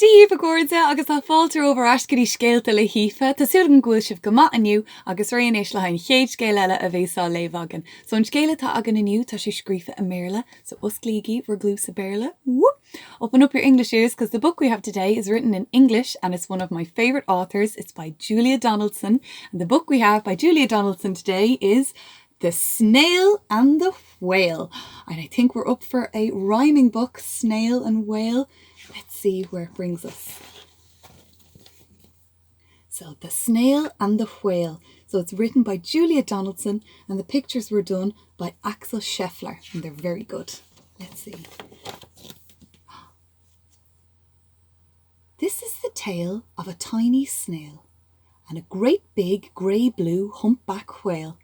Díomh agóide agus tá fáiltear over ascaí scéalta le hífe, Tá siúil an gúil sibh go maith aniu agus roion éis le hain chéad scéal eile a bhéá léomhagan. So an scéala tá agan aniu tá sé scríofa a méle, so usclíigi for glue sa béle. Whoop! Open up your English ears because the book we have today is written in English and it's one of my favourite authors. It's by Julia Donaldson. And the book we have by Julia Donaldson today is The Snail and the Whale. And I think we're up for a rhyming book, Snail and Whale. Let's see where it brings us. So, The Snail and the Whale. So it's written by Julia Donaldson and the pictures were done by Axel Scheffler. And they're very good. Let's see. This is the tale of a tiny snail and a great big grey-blue humpback whale.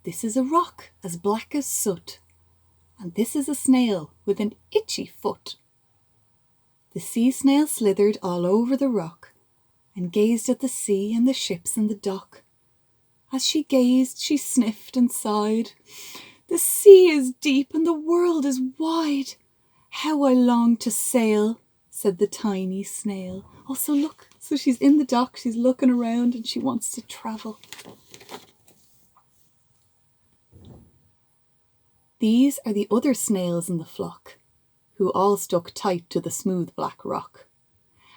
This is a rock as black as soot, and this is a snail with an itchy foot. The sea snail slithered all over the rock and gazed at the sea and the ships and the dock. As she gazed, she sniffed and sighed. The sea is deep and the world is wide. How I long to sail, said the tiny snail. Also look, so she's in the dock, she's looking around and she wants to travel. These are the other snails in the flock, who all stuck tight to the smooth black rock,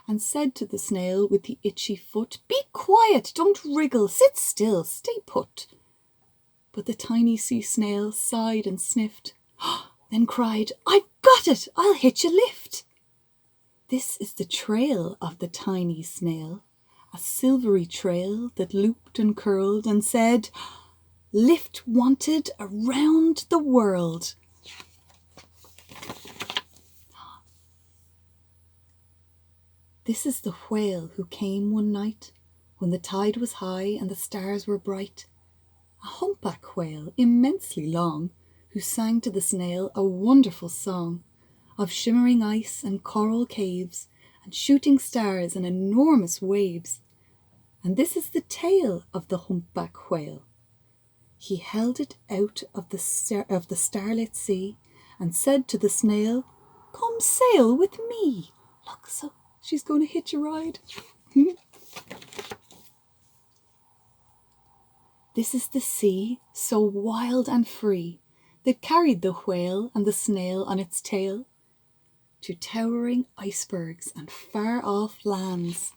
and said to the snail with the itchy foot, "Be quiet, don't wriggle, sit still, stay put." But the tiny sea snail sighed and sniffed, then cried, "I've got it, I'll hitch a lift." This is the trail of the tiny snail, a silvery trail that looped and curled and said, "Lift wanted around the world." This is the whale who came one night when the tide was high and the stars were bright. A humpback whale, immensely long, who sang to the snail a wonderful song of shimmering ice and coral caves and shooting stars and enormous waves. And this is the tail of the humpback whale. He held it out of the starlit sea and said to the snail, "Come sail with me." Look, so she's going to hitch a ride. This is the sea, so wild and free, that carried the whale and the snail on its tail to towering icebergs and far-off lands,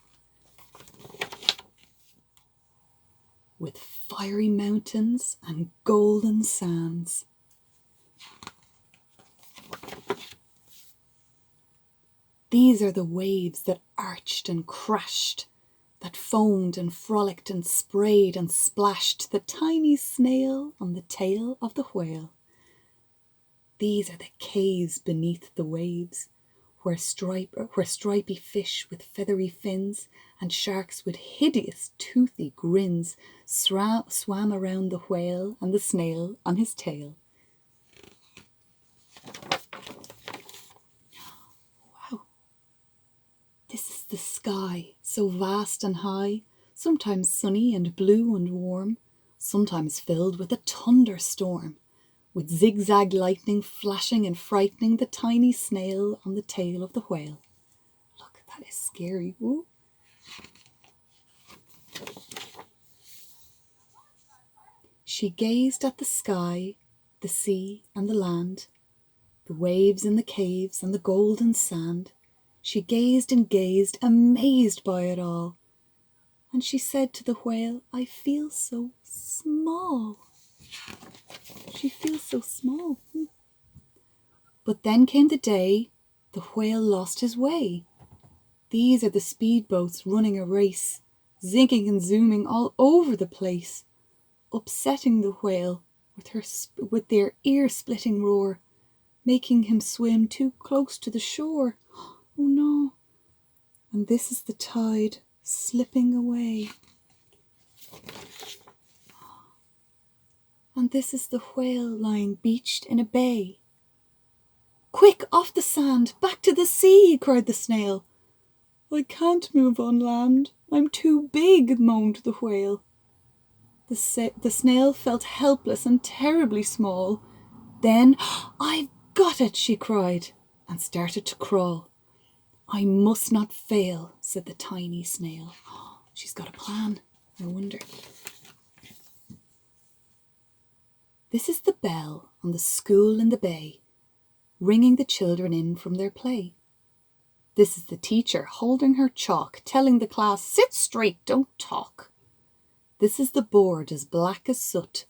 with fiery mountains and golden sands. These are the waves that arched and crashed, that foamed and frolicked and sprayed and splashed the tiny snail on the tail of the whale. These are the caves beneath the waves, where stripy fish with feathery fins and sharks with hideous toothy grins swam around the whale and the snail on his tail. Wow. This is the sky, so vast and high, sometimes sunny and blue and warm, sometimes filled with a thunderstorm, with zigzag lightning flashing and frightening the tiny snail on the tail of the whale. Look, that is scary. Ooh. She gazed at the sky, the sea and the land, the waves in the caves and the golden sand. She gazed and gazed, amazed by it all. And she said to the whale, "I feel so small." She feels so small. But then came the day the whale lost his way. These are the speedboats running a race, zigging and zooming all over the place, upsetting the whale with their ear-splitting roar, making him swim too close to the shore. Oh no. And this is the tide slipping away. And this is the whale lying beached in a bay. "Quick, off the sand, back to the sea," cried the snail. "I can't move on land, I'm too big," moaned the whale. The snail felt helpless and terribly small. Then, "I've got it," she cried, and started to crawl. I must not fail, said the tiny snail. She's got a plan, I wonder. This is the bell on the school in the bay, ringing the children in from their play. This is the teacher holding her chalk, telling the class, sit straight, don't talk. This is the board as black as soot.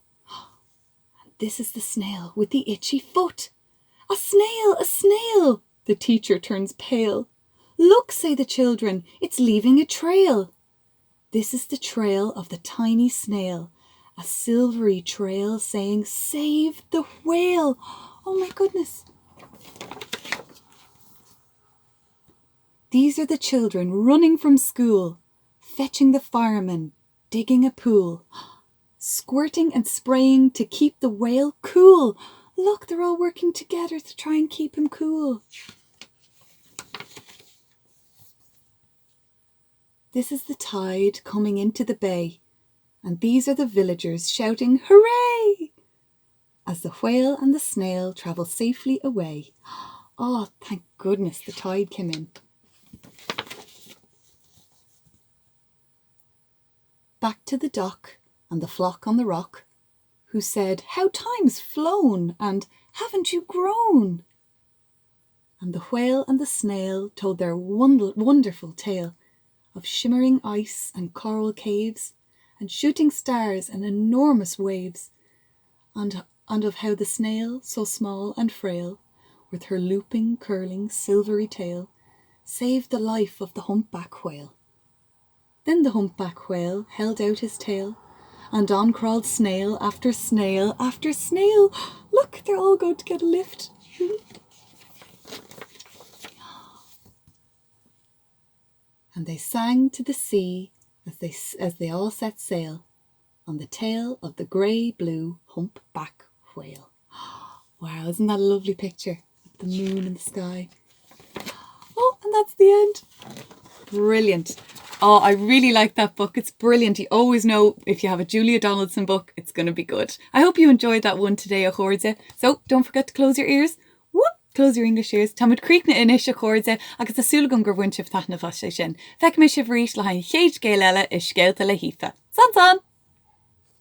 And this is the snail with the itchy foot. A snail, a snail! The teacher turns pale. Look, say the children, it's leaving a trail. This is the trail of the tiny snail, a silvery trail saying, save the whale. Oh my goodness. These are the children running from school, fetching the fireman, digging a pool, squirting and spraying to keep the whale cool. Look, they're all working together to try and keep him cool. This is the tide coming into the bay, and these are the villagers shouting, hooray! As the whale and the snail travel safely away. Oh, thank goodness the tide came in. Back to the dock and the flock on the rock, who said, how time's flown, and haven't you grown? And the whale and the snail told their wonderful tale of shimmering ice and coral caves, and shooting stars and enormous waves, and of how the snail, so small and frail, with her looping, curling, silvery tail, saved the life of the humpback whale. Then the humpback whale held out his tail, and on crawled snail after snail after snail. Look, they're all going to get a lift. And they sang to the sea as they all set sail on the tail of the grey-blue humpback whale. Wow, isn't that a lovely picture? The moon in the sky. Oh, and that's the end. Brilliant. Oh, I really like that book. It's brilliant. You always know if you have a Julia Donaldson book, it's going to be good. I hope you enjoyed that one today, hAoife. So don't forget to close your ears. Whoop! Close your English ears. Tá muid críochna inis hAoife agus asúlagan gur bhain sibh taithna bhaiste sin. Feic me sibh rís le hain chéad scéal eile is Scéalta le hAoife. San san!